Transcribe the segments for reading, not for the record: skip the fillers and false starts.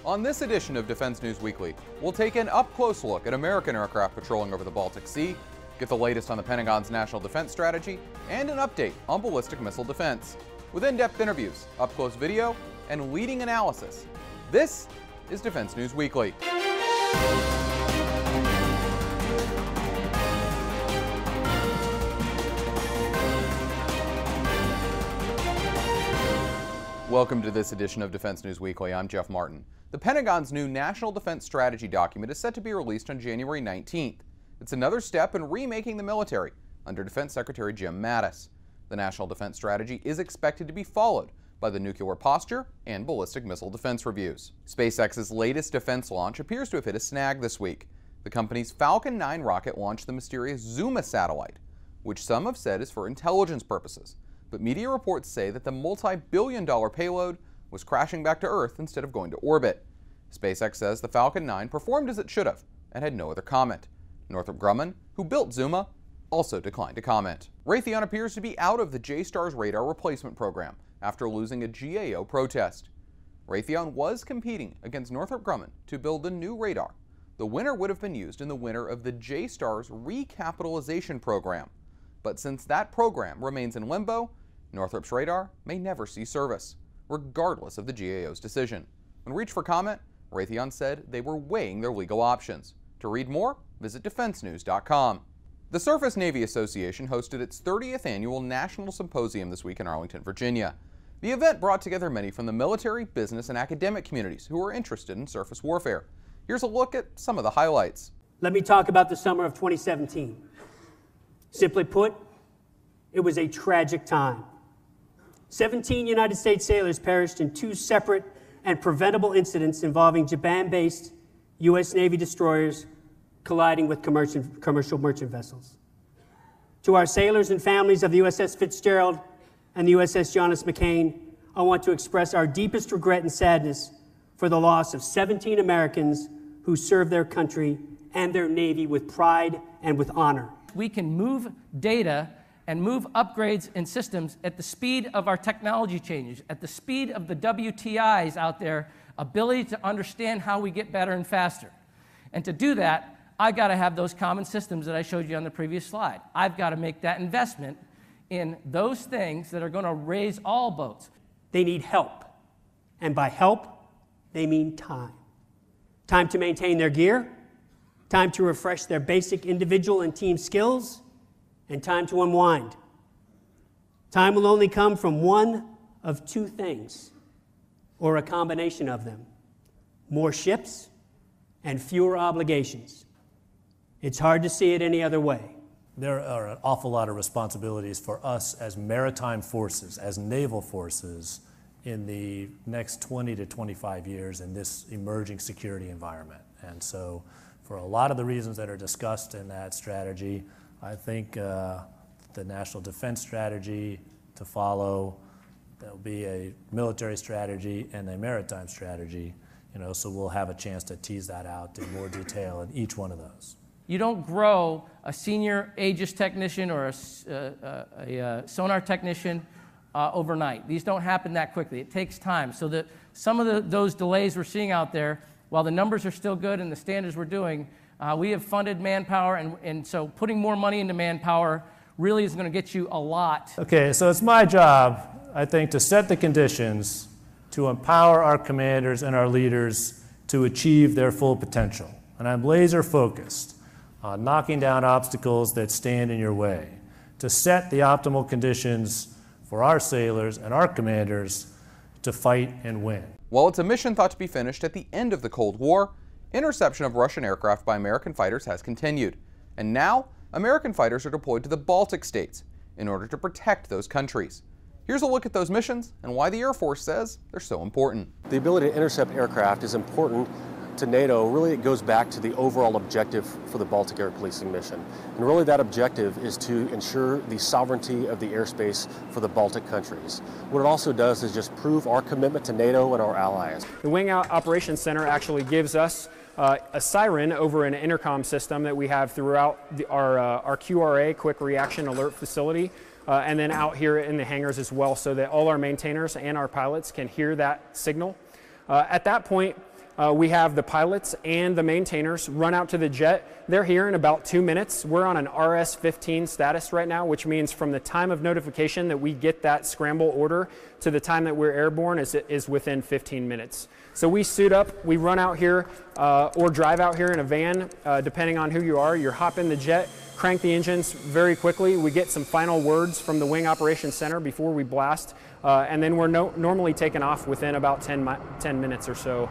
On this edition of Defense News Weekly, we'll take an up-close look at American aircraft patrolling over the Baltic Sea, get the latest on the Pentagon's national defense strategy, and an update on ballistic missile defense. With in-depth interviews, up-close video, and leading analysis, this is Defense News Weekly. Welcome to this edition of Defense News Weekly. I'm Jeff Martin. The Pentagon's new National Defense Strategy document is set to be released on January 19th. It's another step in remaking the military under Defense Secretary Jim Mattis. The National Defense Strategy is expected to be followed by the nuclear posture and ballistic missile defense reviews. SpaceX's latest defense launch appears to have hit a snag this week. The company's Falcon 9 rocket launched the mysterious Zuma satellite, which some have said is for intelligence purposes. But media reports say that the multi-billion-dollar payload was crashing back to Earth instead of going to orbit. SpaceX says the Falcon 9 performed as it should have and had no other comment. Northrop Grumman, who built Zuma, also declined to comment. Raytheon appears to be out of the JSTARS radar replacement program after losing a GAO protest. Raytheon was competing against Northrop Grumman to build the new radar. The winner would have been used in the winner of the JSTARS recapitalization program. But since that program remains in limbo, Northrop's radar may never see service, regardless of the GAO's decision. When reached for comment, Raytheon said they were weighing their legal options. To read more, visit defensenews.com. The Surface Navy Association hosted its 30th annual National Symposium this week in Arlington, Virginia. The event brought together many from the military, business, and academic communities who are interested in surface warfare. Here's a look at some of the highlights. Let me talk about the summer of 2017. Simply put, it was a tragic time. 17 United States sailors perished in two separate and preventable incidents involving Japan-based U.S. Navy destroyers colliding with commercial merchant vessels. To our sailors and families of the USS Fitzgerald and the USS John S. McCain, I want to express our deepest regret and sadness for the loss of 17 Americans who served their country and their Navy with pride and with honor. We can move data and move upgrades and systems at the speed of our technology changes, at the speed of the WTIs out there, ability to understand how we get better and faster. And to do that, I've got to have those common systems that I showed you on the previous slide. I've got to make that investment in those things that are going to raise all boats. They need help. And by help, they mean time. Time to maintain their gear, time to refresh their basic individual and team skills, and time to unwind. Time will only come from one of two things, or a combination of them: more ships and fewer obligations. It's hard to see it any other way. There are an awful lot of responsibilities for us as maritime forces, as naval forces, in the next 20 to 25 years in this emerging security environment. And so, for a lot of the reasons that are discussed in that strategy, I think the national defense strategy to follow, there'll be a military strategy and a maritime strategy, so we'll have a chance to tease that out in more detail in each one of those. You don't grow a senior Aegis technician or a sonar technician overnight. These don't happen that quickly. It takes time. So that some of those delays we're seeing out there, while the numbers are still good and the standards we're doing, we have funded manpower, and so putting more money into manpower really is going to get you a lot. Okay, so it's my job, I think, to set the conditions to empower our commanders and our leaders to achieve their full potential. And I'm laser focused on knocking down obstacles that stand in your way, to set the optimal conditions for our sailors and our commanders to fight and win. While it's a mission thought to be finished at the end of the Cold War, interception of Russian aircraft by American fighters has continued. And now, American fighters are deployed to the Baltic states in order to protect those countries. Here's a look at those missions and why the Air Force says they're so important. The ability to intercept aircraft is important to NATO. Really, it goes back to the overall objective for the Baltic Air Policing mission. And really that objective is to ensure the sovereignty of the airspace for the Baltic countries. What it also does is just prove our commitment to NATO and our allies. The Wing Operations Center actually gives us a siren over an intercom system that we have throughout our QRA, Quick Reaction Alert Facility, and then out here in the hangars as well, so that all our maintainers and our pilots can hear that signal. At that point, we have the pilots and the maintainers run out to the jet. They're here in about 2 minutes. We're on an RS-15 status right now, which means from the time of notification that we get that scramble order to the time that we're airborne is within 15 minutes. So we suit up, we run out here or drive out here in a van, depending on who you are. You hop in the jet, crank the engines very quickly. We get some final words from the Wing Operations Center before we blast, and then we're normally taken off within about 10 minutes or so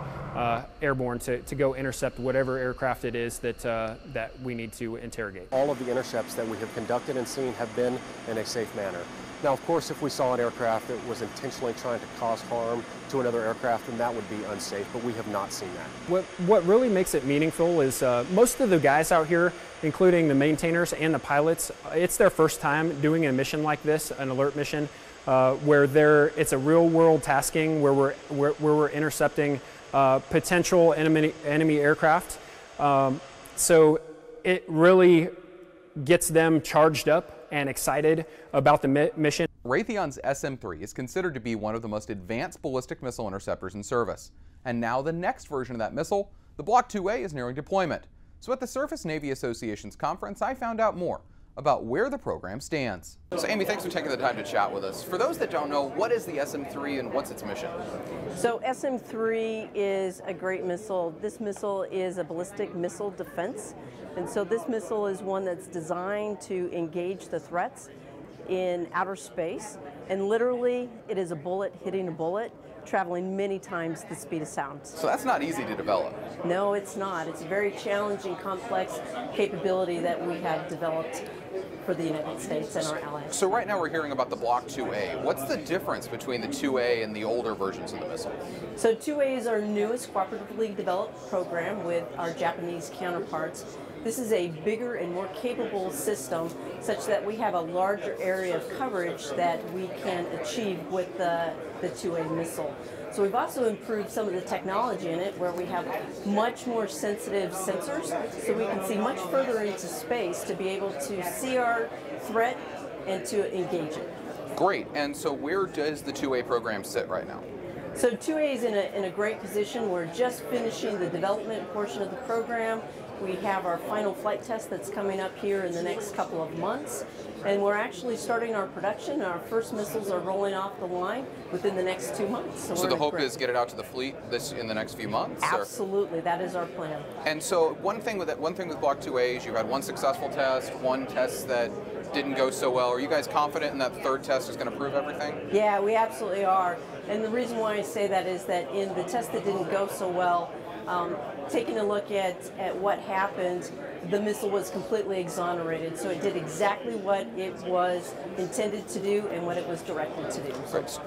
airborne to go intercept whatever aircraft it is that we need to interrogate. All of the intercepts that we have conducted and seen have been in a safe manner. Now, of course, if we saw an aircraft that was intentionally trying to cause harm to another aircraft, then that would be unsafe, but we have not seen that. What really makes it meaningful is most of the guys out here, including the maintainers and the pilots, it's their first time doing a mission like this, an alert mission, where it's a real-world tasking where we're intercepting potential enemy aircraft. So it really gets them charged up and excited about the mission. Raytheon's SM-3 is considered to be one of the most advanced ballistic missile interceptors in service. And now the next version of that missile, the Block 2A, is nearing deployment. So at the Surface Navy Association's conference, I found out more about where the program stands. So Amy, thanks for taking the time to chat with us. For those that don't know, what is the SM-3 and what's its mission? So SM-3 is a great missile. This missile is a ballistic missile defense. And so this missile is one that's designed to engage the threats in outer space. And literally, it is a bullet hitting a bullet, traveling many times the speed of sound. So that's not easy to develop. No, it's not. It's a very challenging, complex capability that we have developed for the United States and our allies. So right now we're hearing about the Block 2A. What's the difference between the 2A and the older versions of the missile? So 2A is our newest cooperatively developed program with our Japanese counterparts. This is a bigger and more capable system such that we have a larger area of coverage that we can achieve with the 2A missile. So we've also improved some of the technology in it where we have much more sensitive sensors so we can see much further into space to be able to see our threat and to engage it. Great. And so where does the 2A program sit right now? So 2A is in a great position. We're just finishing the development portion of the program. We have our final flight test that's coming up here in the next couple of months. And we're actually starting our production. Our first missiles are rolling off the line within the next 2 months. So the hope is get it out to the fleet in the next few months? Absolutely, that is our plan. And so one thing with Block 2A is you've had one successful test, one test that didn't go so well. Are you guys confident in that third test is going to prove everything? Yeah, we absolutely are. And the reason why I say that is that in the test that didn't go so well, taking a look at what happened, the missile was completely exonerated. So it did exactly what it was intended to do and what it was directed to do.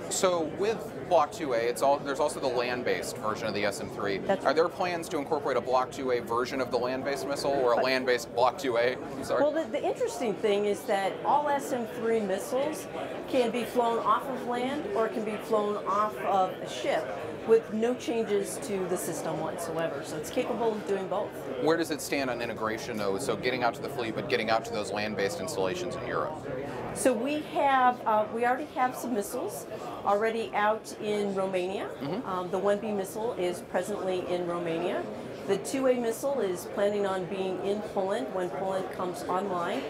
So with Block 2A, there's also the land-based version of the SM-3. That's Are there plans to incorporate a Block 2A version of the land-based missile or a land-based Block 2A? I'm sorry. Well, the interesting thing is that all SM-3 missiles can be flown off of land or can be flown off of a ship with no changes to the system whatsoever. So it's capable of doing both. Where does it stand on integration, though? So getting out to the fleet, but getting out to those land-based installations in Europe? So we already have some missiles already out in Romania. Mm-hmm. The 1B missile is presently in Romania. The 2A missile is planning on being in Poland when Poland comes online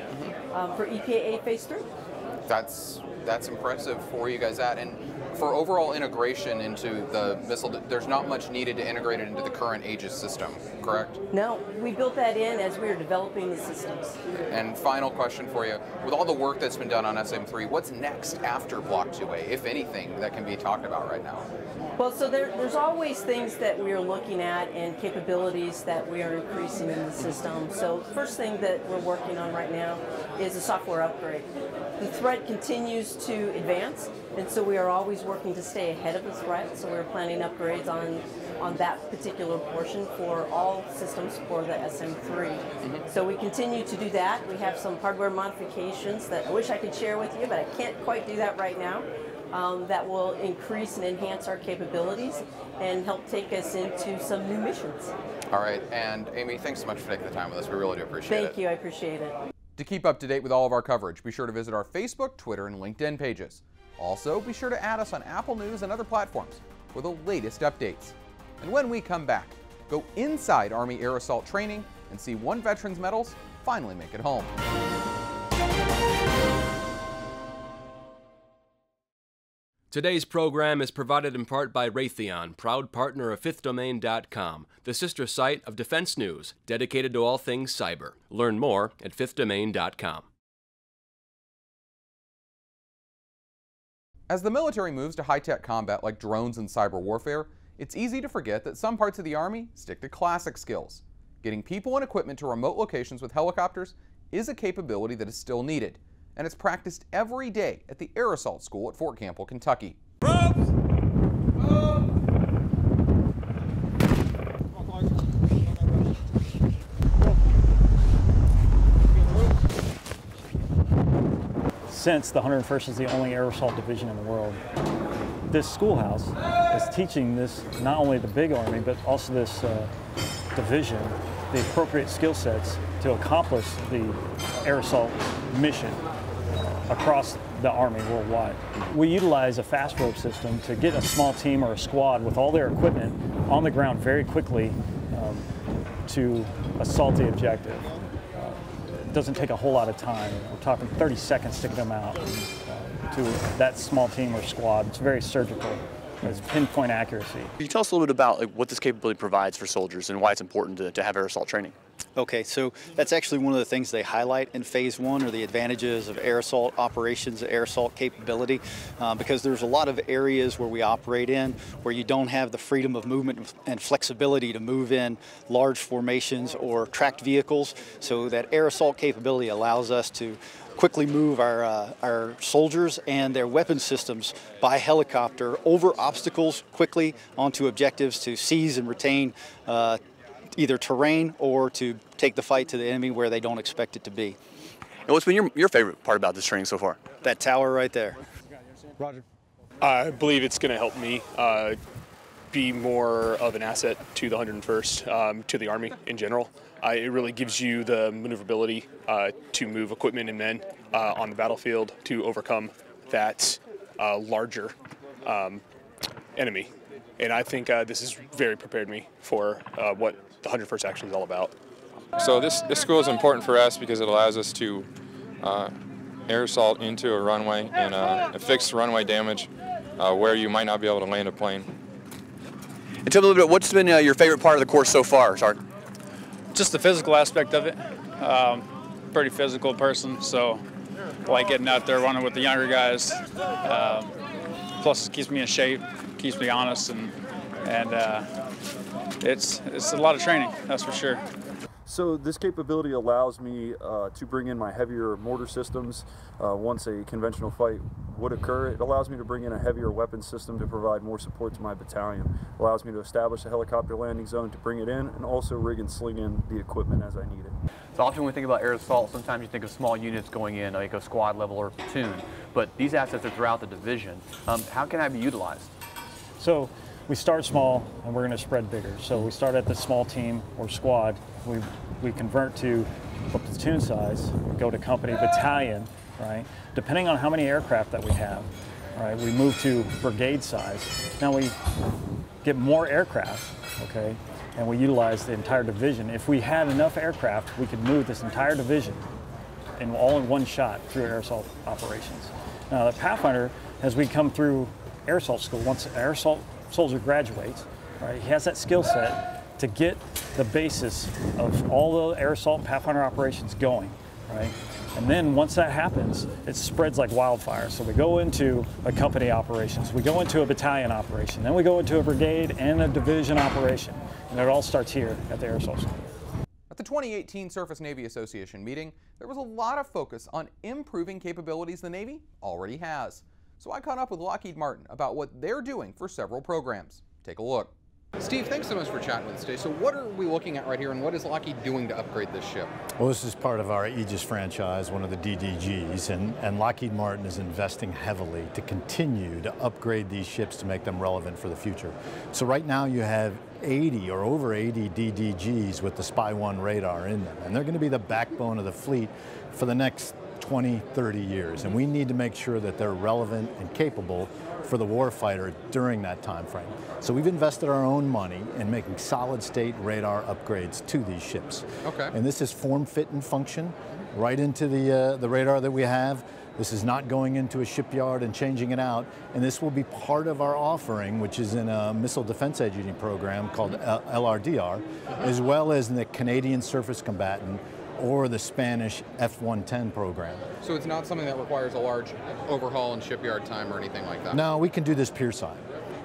for EPAA Phase 3. That's impressive for you guys. And for overall integration into the missile, there's not much needed to integrate it into the current Aegis system, correct? No, we built that in as we were developing the systems. And final question for you. With all the work that's been done on SM-3, what's next after Block 2A, if anything, that can be talked about right now? Well, so there's always things that we are looking at and capabilities that we are increasing in the system. So first thing that we're working on right now is a software upgrade. The threat continues to advance, and so we are always working to stay ahead of the threat. So we're planning upgrades on that particular portion for all systems for the SM-3. Mm-hmm. So we continue to do that. We have some hardware modifications that I wish I could share with you, but I can't quite do that right now. That will increase and enhance our capabilities and help take us into some new missions. All right, and Amy, thanks so much for taking the time with us. We really do appreciate it. Thank you, I appreciate it. To keep up to date with all of our coverage, be sure to visit our Facebook, Twitter, and LinkedIn pages. Also, be sure to add us on Apple News and other platforms for the latest updates. And when we come back, Go inside Army Air Assault training and see one veteran's medals finally make it home. Today's program is provided in part by Raytheon, proud partner of FifthDomain.com, the sister site of Defense News, dedicated to all things cyber. Learn more at FifthDomain.com. As the military moves to high-tech combat like drones and cyber warfare, it's easy to forget that some parts of the Army stick to classic skills. Getting people and equipment to remote locations with helicopters is a capability that is still needed, and it's practiced every day at the Air Assault School at Fort Campbell, Kentucky. Since the 101st is the only air assault division in the world, this schoolhouse is teaching this, not only the big Army, but also this division, the appropriate skill sets to accomplish the air assault mission across the Army worldwide. We utilize a fast rope system to get a small team or a squad with all their equipment on the ground very quickly to assault the objective. It doesn't take a whole lot of time. We're talking 30 seconds to get them out to that small team or squad. It's very surgical. It's pinpoint accuracy. Can you tell us a little bit about what this capability provides for soldiers and why it's important to have air assault training? Okay, so that's actually one of the things they highlight in Phase 1 are the advantages of air assault operations, air assault capability, because there's a lot of areas where we operate in where you don't have the freedom of movement and flexibility to move in large formations or tracked vehicles. So that air assault capability allows us to quickly move our soldiers and their weapon systems by helicopter over obstacles quickly onto objectives to seize and retain either terrain or to take the fight to the enemy where they don't expect it to be. And what's been your favorite part about this training so far? That tower right there. Roger. I believe it's going to help me be more of an asset to the 101st, to the Army in general. It really gives you the maneuverability to move equipment and men on the battlefield to overcome that larger enemy. And I think this has very prepared me for what the 101st actually is all about. So this school is important for us because it allows us to air assault into a runway and fix runway damage where you might not be able to land a plane. And tell me a little bit, what's been your favorite part of the course so far, Sergeant? Just the physical aspect of it. Pretty physical person, so I like getting out there running with the younger guys. Plus it keeps me in shape, keeps me honest, and it's a lot of training, that's for sure. So this capability allows me to bring in my heavier mortar systems once a conventional fight would occur. It allows me to bring in a heavier weapon system to provide more support to my battalion. It allows me to establish a helicopter landing zone to bring it in and also rig and sling in the equipment as I need it. So often when we think about air assault, sometimes you think of small units going in, like a squad level or platoon, but these assets are throughout the division. How can I be utilized? So we start small and we're going to spread bigger. So we start at the small team or squad. We convert to a platoon size, go to company, battalion, right? Depending on how many aircraft that we have, right? We move to brigade size. Now we get more aircraft, okay? And we utilize the entire division. If we had enough aircraft, we could move this entire division all in one shot through air assault operations. Now the Pathfinder, as we come through air assault school, once an air assault soldier graduates, right, he has that skill set to get the basis of all the air assault and Pathfinder operations going, right? And then once that happens, it spreads like wildfire. So we go into a company operations, we go into a battalion operation, then we go into a brigade and a division operation. And it all starts here at the Air Assault School. At the 2018 Surface Navy Association meeting, there was a lot of focus on improving capabilities the Navy already has. So I caught up with Lockheed Martin about what they're doing for several programs. Take a look. Steve, thanks so much for chatting with us today. So what are we looking at right here, and what is Lockheed doing to upgrade this ship? Well, this is part of our Aegis franchise, one of the DDGs, and Lockheed Martin is investing heavily to continue to upgrade these ships to make them relevant for the future. So right now you have 80 or over 80 DDGs with the Spy-1 radar in them, and they're going to be the backbone of the fleet for the next 20, 30 years, and we need to make sure that they're relevant and capable for the warfighter during that time frame. So we've invested our own money in making solid state radar upgrades to these ships. Okay. And this is form, fit, and function right into the radar that we have. This is not going into a shipyard and changing it out, and this will be part of our offering, which is in a missile defense agency program called LRDR, as well as in the Canadian Surface Combatant or the Spanish F-110 program. So it's not something that requires a large overhaul and shipyard time or anything like that? No, we can do this pier side.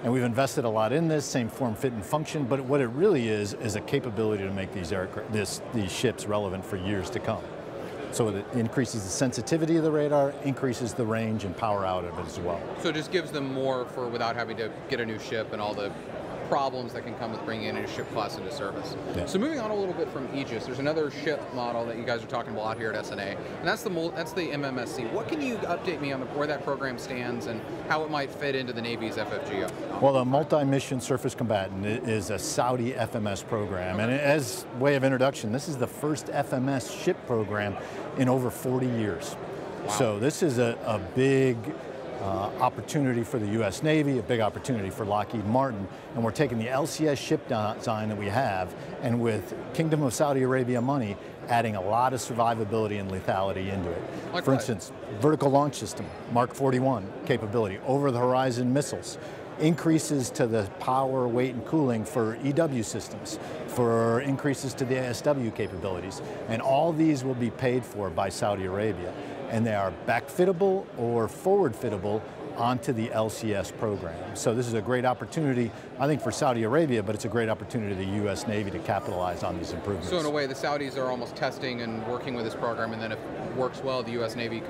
And we've invested a lot in this, same form, fit, and function, but what it really is a capability to make these ships relevant for years to come. So it increases the sensitivity of the radar, increases the range and power out of it as well. So it just gives them more without having to get a new ship and all the problems that can come with bringing in a ship class into service. Yeah. So moving on a little bit from Aegis, there's another ship model that you guys are talking about a lot here at SNA, and that's the MMSC. What can you update me on where that program stands and how it might fit into the Navy's FFG? Well, the Multi-Mission Surface Combatant is a Saudi FMS program, and as way of introduction, this is the first FMS ship program in over 40 years. Wow. So this is a big opportunity for the U.S. Navy, a big opportunity for Lockheed Martin, and we're taking the LCS ship design that we have, and with Kingdom of Saudi Arabia money, adding a lot of survivability and lethality into it. Like for what? instance, vertical launch system, Mark 41 capability, over-the-horizon missiles, increases to the power, weight, and cooling for EW systems, for increases to the ASW capabilities, and all these will be paid for by Saudi Arabia. And they are backfittable or forward-fittable onto the LCS program. So this is a great opportunity, I think, for Saudi Arabia, but it's a great opportunity for the U.S. Navy to capitalize on these improvements. So in a way, the Saudis are almost testing and working with this program, and then if it works well, the U.S. Navy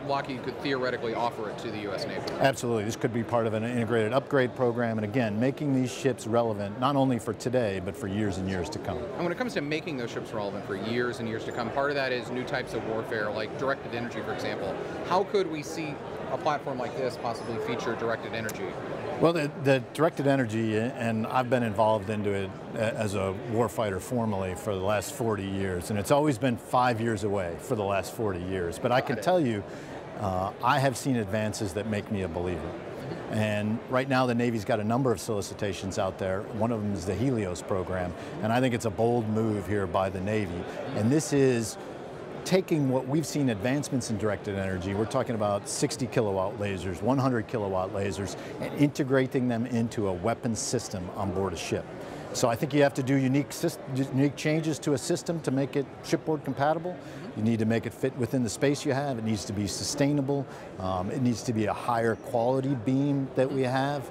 Lockheed could theoretically offer it to the U.S. Navy. Absolutely. This could be part of an integrated upgrade program, and again, making these ships relevant, not only for today, but for years and years to come. And when it comes to making those ships relevant for years and years to come, part of that is new types of warfare, like directed energy, for example. How could we see a platform like this possibly feature directed energy? Well, the directed energy, and I've been involved into it as a warfighter formally for the last 40 years, and it's always been 5 years away for the last 40 years. But I can tell you, I have seen advances that make me a believer. And right now the Navy's got a number of solicitations out there. One of them is the Helios program, and I think it's a bold move here by the Navy. And this is taking what we've seen advancements in directed energy, we're talking about 60 kilowatt lasers, 100 kilowatt lasers, and integrating them into a weapons system on board a ship. So I think you have to do unique changes to a system to make it shipboard compatible. You need to make it fit within the space you have. It needs to be sustainable. It needs to be a higher quality beam that we have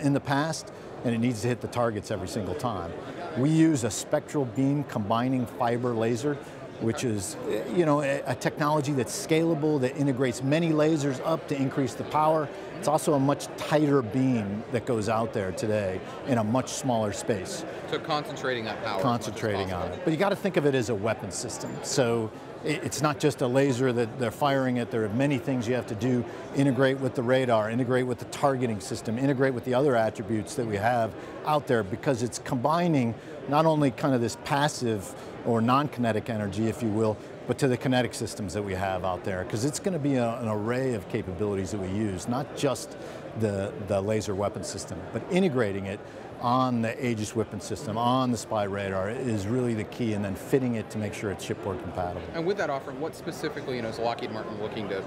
in the past, and it needs to hit the targets every single time. We use a spectral beam combining fiber laser, which is, you know, a technology that's scalable, that integrates many lasers up to increase the power. It's also a much tighter beam that goes out there today in a much smaller space. So concentrating that power. Concentrating on it. But you got to think of it as a weapon system. So it's not just a laser that they're firing at. There are many things you have to do. Integrate with the radar, integrate with the targeting system, integrate with the other attributes that we have out there, because it's combining not only kind of this passive or non-kinetic energy, if you will, but to the kinetic systems that we have out there, because it's going to be an array of capabilities that we use, not just the laser weapon system, but integrating it on the Aegis weapon system, on the spy radar is really the key, and then fitting it to make sure it's shipboard compatible. And with that offering, what specifically is Lockheed Martin looking to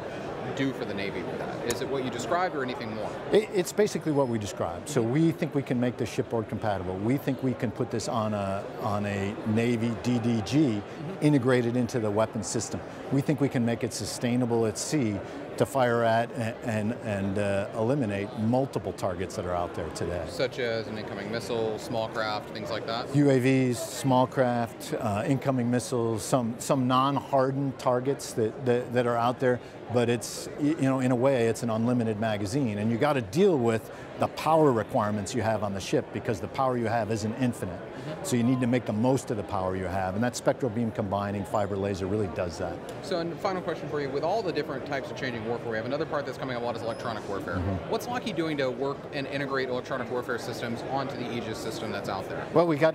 do for the Navy with that? Is it what you described or anything more? It's basically what we described. So we think we can make this shipboard compatible. We think we can put this on a Navy DDG integrated into the weapon system. We think we can make it sustainable at sea to fire at and eliminate multiple targets that are out there today. Such as an incoming missile, small craft, things like that? UAVs, small craft, incoming missiles, some non-hardened targets that are out there, but it's, you know, in a way it's an unlimited magazine, and you got to deal with the power requirements you have on the ship, because the power you have isn't infinite. So you need to make the most of the power you have, and that spectral beam combining fiber laser really does that. So, and final question for you, with all the different types of changing warfare, we have another part that's coming up a lot is electronic warfare. What's Lockheed doing to work and integrate electronic warfare systems onto the Aegis system that's out there? Well, we got,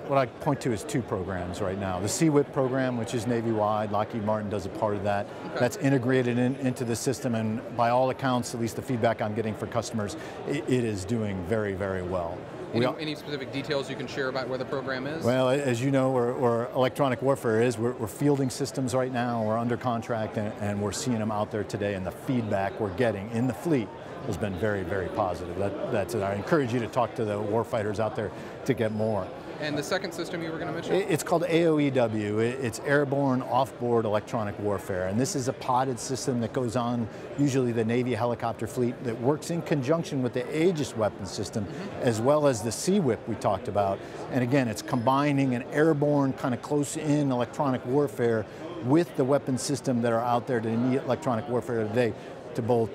what I point to is two programs right now. The CWIP program, which is Navy-wide, Lockheed Martin does a part of that. That's integrated integrated into the system, and by all accounts, at least the feedback I'm getting from customers, it is doing very, very well. Any specific details you can share about where the program is? Well, as you know, where electronic warfare is, we're fielding systems right now, we're under contract, and we're seeing them out there today, and the feedback we're getting in the fleet has been very, very positive. That's it. I encourage you to talk to the warfighters out there to get more. And the second system you were going to mention? It's called AOEW. It's Airborne Offboard Electronic Warfare. And this is a podded system that goes on usually the Navy helicopter fleet that works in conjunction with the Aegis weapon system, as well as the Sea-Whip we talked about. And again, it's combining an airborne kind of close-in electronic warfare with the weapon system that are out there to meet electronic warfare today to both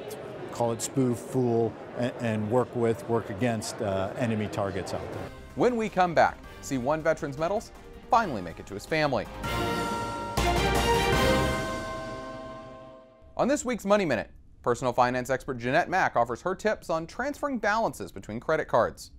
call it spoof, fool, and work against enemy targets out there. When we come back, see one veteran's medals finally make it to his family. On this week's Money Minute, personal finance expert Jeanette Mack offers her tips on transferring balances between credit cards.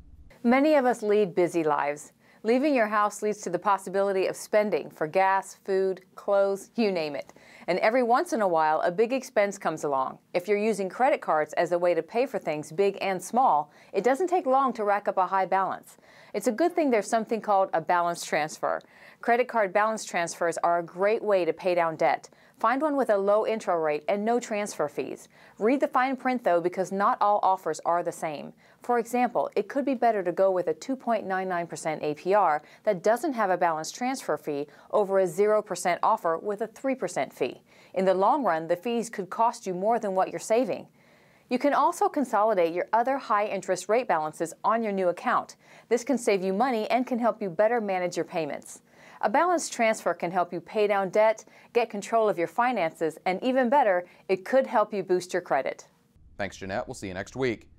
Many of us lead busy lives. Leaving your house leads to the possibility of spending for gas, food, clothes, you name it. And every once in a while, a big expense comes along. If you're using credit cards as a way to pay for things big and small, it doesn't take long to rack up a high balance. It's a good thing there's something called a balance transfer. Credit card balance transfers are a great way to pay down debt. Find one with a low intro rate and no transfer fees. Read the fine print though, because not all offers are the same. For example, it could be better to go with a 2.99% APR that doesn't have a balance transfer fee over a 0% offer with a 3% fee. In the long run, the fees could cost you more than what you're saving. You can also consolidate your other high interest rate balances on your new account. This can save you money and can help you better manage your payments. A balance transfer can help you pay down debt, get control of your finances, and even better, it could help you boost your credit. Thanks, Jeanette. We'll see you next week.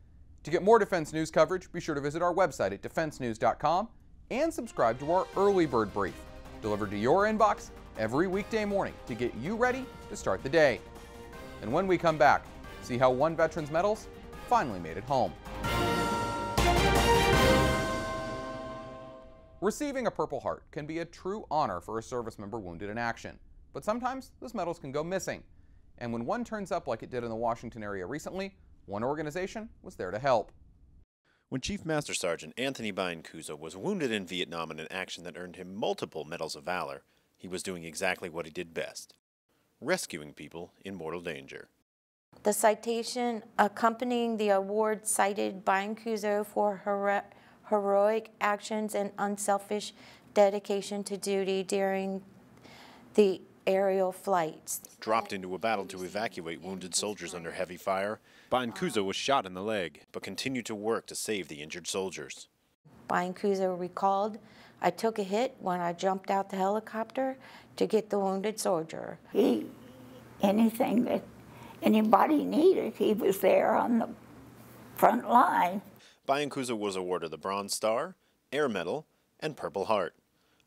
To get more defense news coverage, be sure to visit our website at defensenews.com and subscribe to our Early Bird Brief, delivered to your inbox every weekday morning to get you ready to start the day. And when we come back, see how one veteran's medals finally made it home. Receiving a Purple Heart can be a true honor for a service member wounded in action, but sometimes those medals can go missing. And when one turns up like it did in the Washington area recently, one organization was there to help. When Chief Master Sergeant Anthony Biancuso was wounded in Vietnam in an action that earned him multiple Medals of Valor, he was doing exactly what he did best: rescuing people in mortal danger. The citation accompanying the award cited Biancuso for heroic actions and unselfish dedication to duty during the aerial flights. Dropped into a battle to evacuate wounded soldiers under heavy fire, Biancuso was shot in the leg, but continued to work to save the injured soldiers. Biancuso recalled, "I took a hit when I jumped out the helicopter to get the wounded soldier." Anything that anybody needed, he was there on the front line. Biancuso was awarded the Bronze Star, Air Medal, and Purple Heart,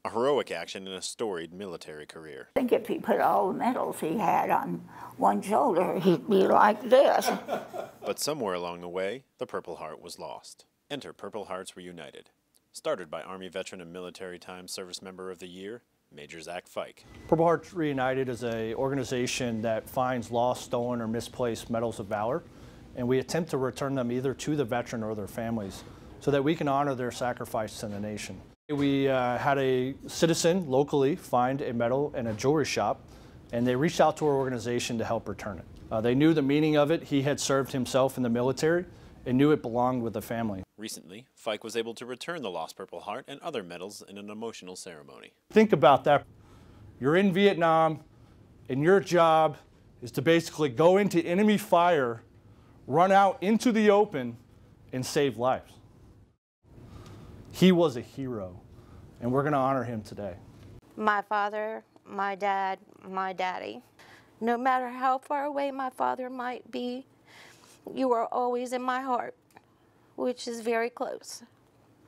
a heroic action in a storied military career. I think if he put all the medals he had on one shoulder, he'd be like this. But somewhere along the way, the Purple Heart was lost. Enter Purple Hearts Reunited. Started by Army Veteran and Military Times Service Member of the Year, Major Zach Fike. Purple Hearts Reunited is an organization that finds lost, stolen, or misplaced Medals of Valor, and we attempt to return them either to the veteran or their families so that we can honor their sacrifice to the nation. We had a citizen locally find a medal in a jewelry shop, and they reached out to our organization to help return it. They knew the meaning of it. He had served himself in the military and knew it belonged with the family. Recently, Fike was able to return the lost Purple Heart and other medals in an emotional ceremony. Think about that. You're in Vietnam, and your job is to basically go into enemy fire, run out into the open, and save lives. He was a hero, and we're going to honor him today. My father, my dad, my daddy. No matter how far away my father might be, you are always in my heart, which is very close.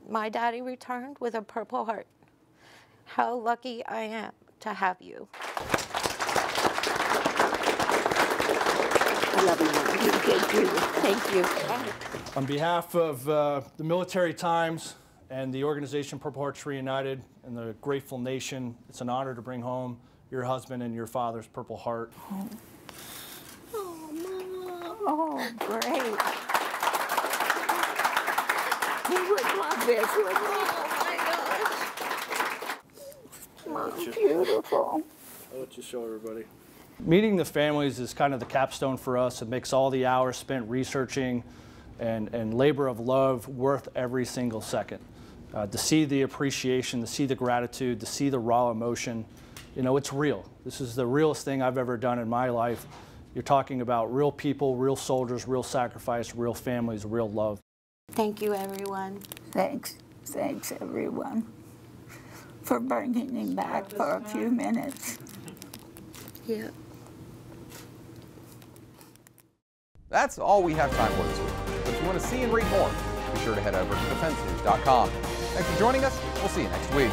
My daddy returned with a Purple Heart. How lucky I am to have you. I love you. Thank you. On behalf of the Military Times and the organization Purple Hearts Reunited and the grateful nation, it's an honor to bring home your husband and your father's Purple Heart. Oh, great. He would love this, wouldn't he? Oh, my gosh. Oh, beautiful. I'll let you show everybody. Meeting the families is kind of the capstone for us. It makes all the hours spent researching and labor of love worth every single second. To see the appreciation, to see the gratitude, to see the raw emotion, you know, it's real. This is the realest thing I've ever done in my life. You're talking about real people, real soldiers, real sacrifice, real families, real love. Thank you, everyone. Thanks, everyone, for bringing him back for a few minutes. Yeah. That's all we have time for this week. But if you want to see and read more, be sure to head over to defensenews.com. Thanks for joining us. We'll see you next week.